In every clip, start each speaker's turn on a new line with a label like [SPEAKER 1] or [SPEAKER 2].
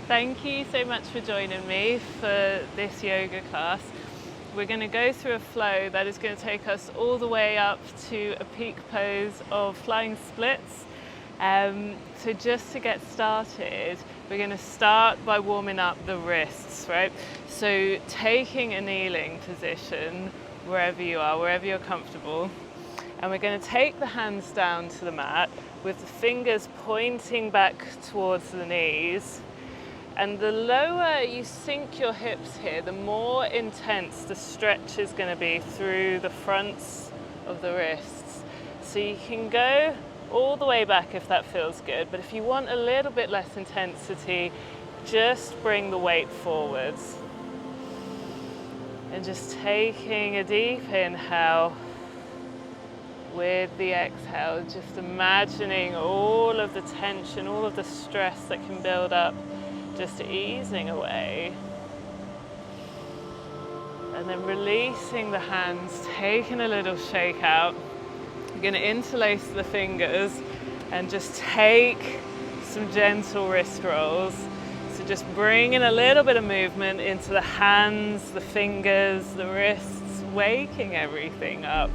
[SPEAKER 1] Thank you so much for joining me for this yoga class. We're going to go through a flow that is going to take us all the way up to a peak pose of flying splits. So just to get started, we're going to start by warming up the wrists, right? So taking a kneeling position wherever you are, wherever you're comfortable. And we're going to take the hands down to the mat with the fingers pointing back towards the knees. And the lower you sink your hips here, the more intense the stretch is going to be through the fronts of the wrists. So you can go all the way back if that feels good, but if you want a little bit less intensity, just bring the weight forwards. And just taking a deep inhale with the exhale, just imagining all of the tension, all of the stress that can build up, just easing away. And then releasing the hands, taking a little shake out. You're going to interlace the fingers and just take some gentle wrist rolls. So just bringing a little bit of movement into the hands, the fingers, the wrists, waking everything up.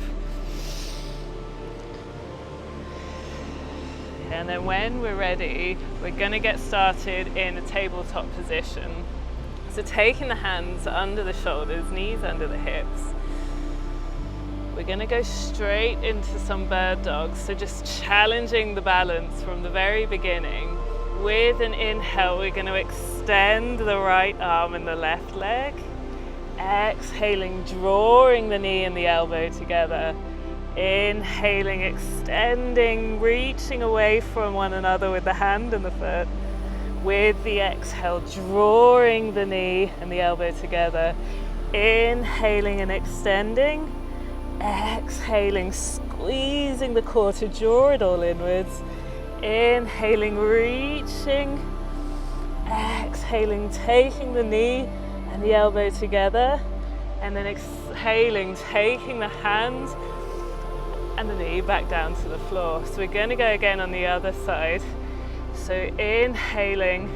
[SPEAKER 1] And then when we're ready, we're going to get started in a tabletop position. So taking the hands under the shoulders, knees under the hips. We're going to go straight into some bird dogs. So just challenging the balance from the very beginning. With an inhale, we're going to extend the right arm and the left leg. Exhaling, drawing the knee and the elbow together. Inhaling, extending, reaching away from one another with the hand and the foot. With the exhale, drawing the knee and the elbow together. Inhaling and extending. Exhaling, squeezing the core to draw it all inwards. Inhaling, reaching. Exhaling, taking the knee and the elbow together. And then exhaling, taking the hand and the knee back down to the floor. So we're going to go again on the other side. So inhaling,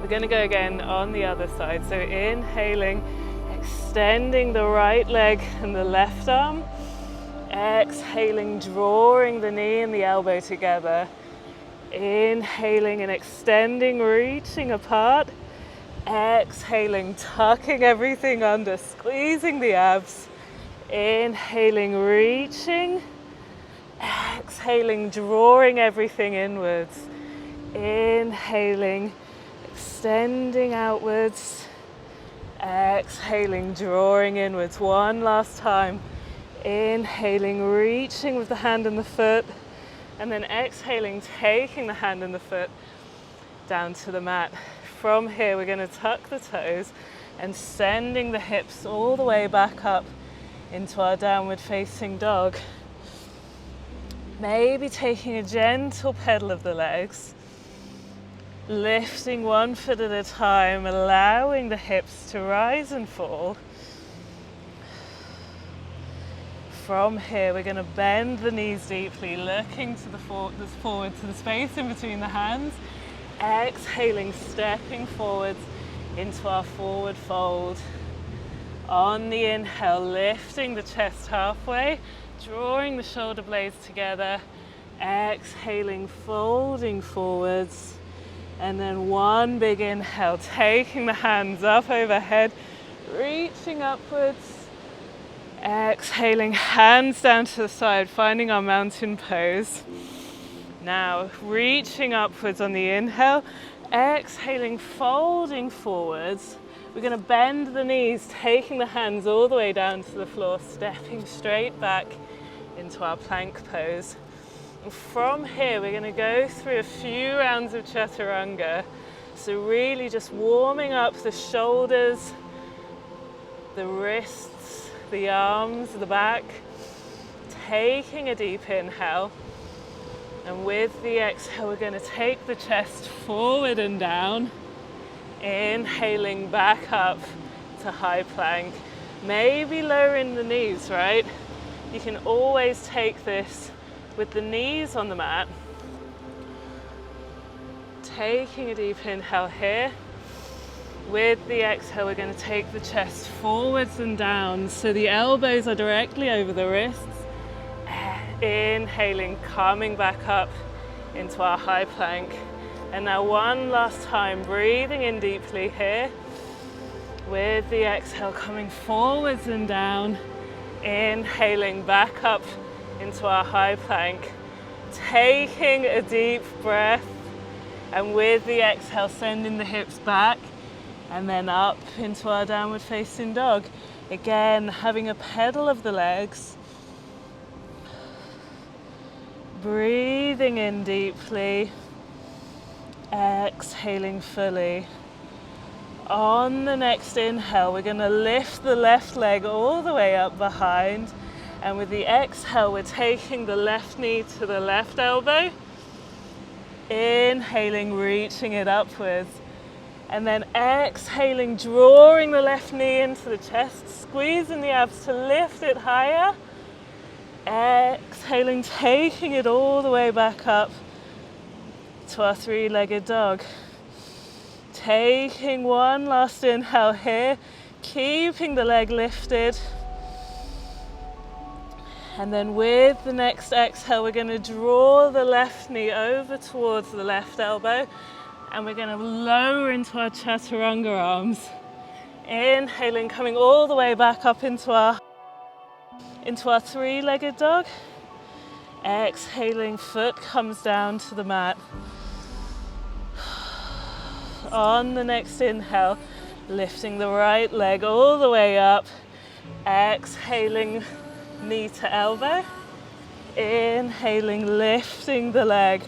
[SPEAKER 1] we're going to go again on the other side. So inhaling, extending the right leg and the left arm. Exhaling, drawing the knee and the elbow together. Inhaling and extending, reaching apart. Exhaling, tucking everything under, squeezing the abs. Inhaling, reaching. Exhaling, drawing everything inwards. Inhaling, extending outwards. Exhaling, drawing inwards. One last time. Inhaling, reaching with the hand and the foot. And then exhaling, taking the hand and the foot down to the mat. From here, we're going to tuck the toes and sending the hips all the way back up into our downward facing dog. Maybe taking a gentle pedal of the legs, lifting one foot at a time, allowing the hips to rise and fall. From here, we're going to bend the knees deeply, looking to the forward to the space in between the hands. Exhaling, stepping forwards into our forward fold. On the inhale, lifting the chest halfway, drawing the shoulder blades together. Exhaling, folding forwards. And then one big inhale, taking the hands up overhead, reaching upwards. Exhaling, hands down to the side, finding our mountain pose. Now, reaching upwards on the inhale, exhaling, folding forwards. We're going to bend the knees, taking the hands all the way down to the floor, stepping straight back into our plank pose. And from here, we're going to go through a few rounds of chaturanga. So really just warming up the shoulders, the wrists, the arms, the back. Taking a deep inhale. And with the exhale, we're going to take the chest forward and down. Inhaling back up to high plank. Maybe lowering the knees, right? You can always take this with the knees on the mat. taking a deep inhale here. With the exhale, we're going to take the chest forwards and down so the elbows are directly over the wrists. Inhaling, coming back up into our high plank. And now one last time, breathing in deeply here. With the exhale, coming forwards and down. Inhaling back up into our high plank. Taking a deep breath. And with the exhale, sending the hips back. And then up into our downward facing dog. Again, having a pedal of the legs. Breathing in deeply. Exhaling fully. On the next inhale, we're going to lift the left leg all the way up behind. And with the exhale, we're taking the left knee to the left elbow. Inhaling, reaching it upwards. And then exhaling, drawing the left knee into the chest, squeezing the abs to lift it higher. Exhaling, taking it all the way back up to our three-legged dog. Taking one last inhale here, keeping the leg lifted. And then with the next exhale, we're going to draw the left knee over towards the left elbow. And we're going to lower into our chaturanga arms. Inhaling, coming all the way back up into our three-legged dog. Exhaling, foot comes down to the mat. On the next inhale, lifting the right leg all the way up. Exhaling, knee to elbow. Inhaling, lifting the leg.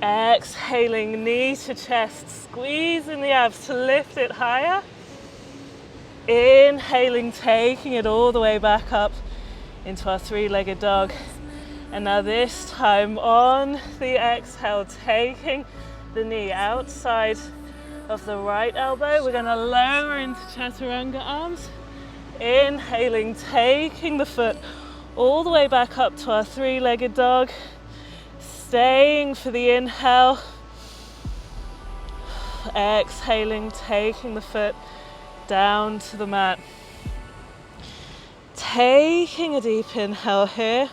[SPEAKER 1] Exhaling, knee to chest, squeezing the abs to lift it higher. Inhaling, taking it all the way back up into our three-legged dog. And now this time on the exhale, taking the knee outside of the right elbow. We're going to lower into chaturanga arms. Inhaling, taking the foot all the way back up to our three-legged dog. Staying for the inhale. Exhaling, taking the foot down to the mat. Taking a deep inhale here.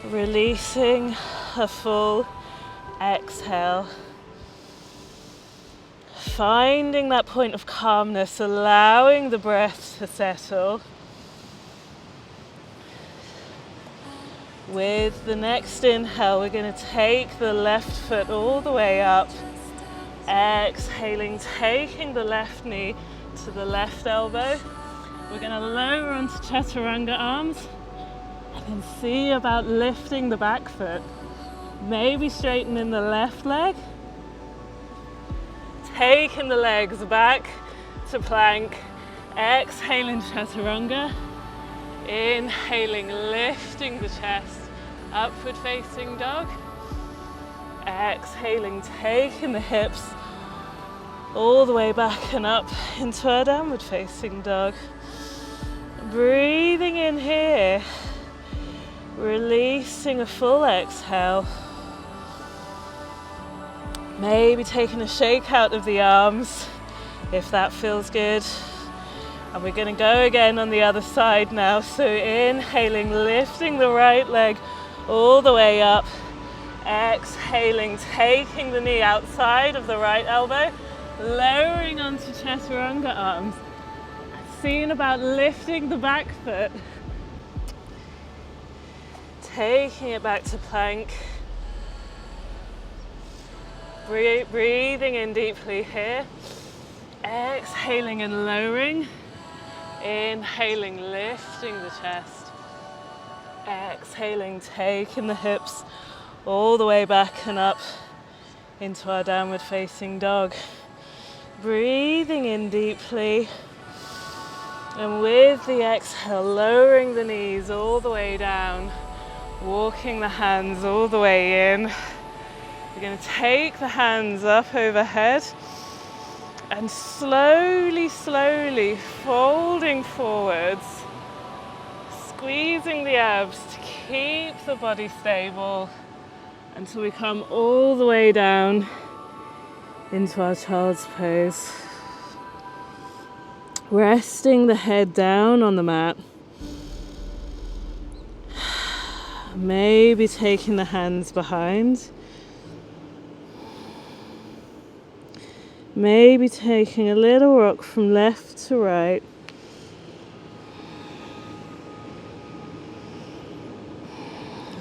[SPEAKER 1] Releasing a full exhale. Finding that point of calmness, allowing the breath to settle. With the next inhale, we're going to take the left foot all the way up. Exhaling, taking the left knee to the left elbow. We're going to lower onto chaturanga arms and then see about lifting the back foot. Maybe straightening the left leg. Taking the legs back to plank. Exhaling chaturanga. Inhaling, lifting the chest, upward facing dog. Exhaling, taking the hips all the way back and up into our downward facing dog. Breathing in here, releasing a full exhale. Maybe taking a shake out of the arms if that feels good. And we're going to go again on the other side now. So inhaling, lifting the right leg all the way up. Exhaling, taking the knee outside of the right elbow. Lowering onto chaturanga arms. Seeing about lifting the back foot. Taking it back to plank. Breathing in deeply here. Exhaling and lowering. Inhaling, lifting the chest. Exhaling, taking the hips all the way back and up into our downward facing dog. Breathing in deeply. And with the exhale, lowering the knees all the way down. Walking the hands all the way in. We're going to take the hands up overhead. And slowly, slowly folding forwards, squeezing the abs to keep the body stable until we come all the way down into our child's pose. Resting the head down on the mat. Maybe taking the hands behind. Maybe taking a little rock from left to right.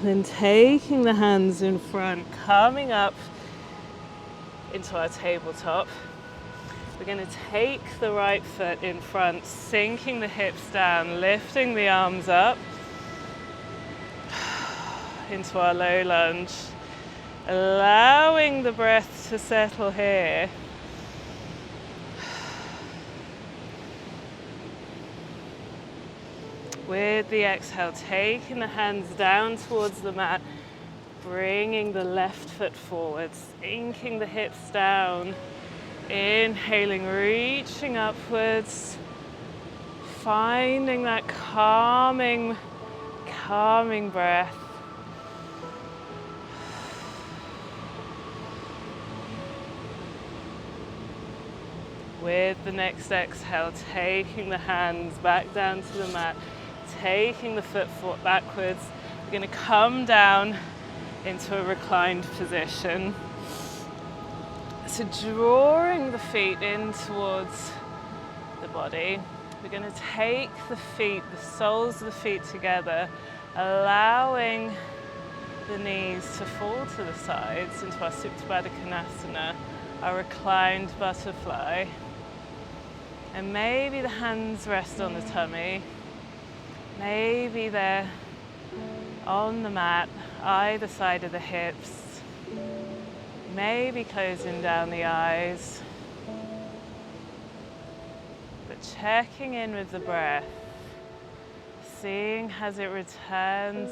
[SPEAKER 1] Then taking the hands in front, coming up into our tabletop. We're going to take the right foot in front, sinking the hips down, lifting the arms up into our low lunge, allowing the breath to settle here. With the exhale, taking the hands down towards the mat, bringing the left foot forward, sinking the hips down, inhaling, reaching upwards, finding that calming breath. With the next exhale, taking the hands back down to the mat, taking the foot backwards. We're going to come down into a reclined position. So drawing the feet in towards the body, we're going to take the feet, the soles of the feet together, allowing the knees to fall to the sides into our Supta Baddha Konasana, our reclined butterfly. And maybe the hands rest on the tummy. Maybe they're on the mat, either side of the hips. Maybe closing down the eyes. But checking in with the breath, seeing has it returned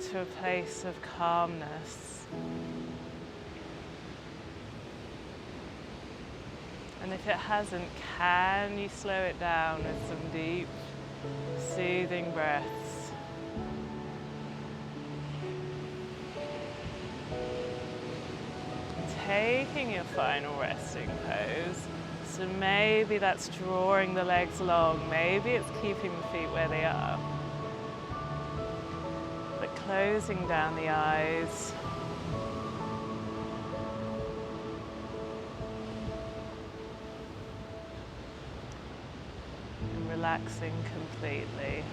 [SPEAKER 1] to a place of calmness. And if it hasn't, can you slow it down with some deep, soothing breaths? Taking your final resting pose. So maybe that's drawing the legs long, maybe it's keeping the feet where they are. But closing down the eyes. And relaxing completely.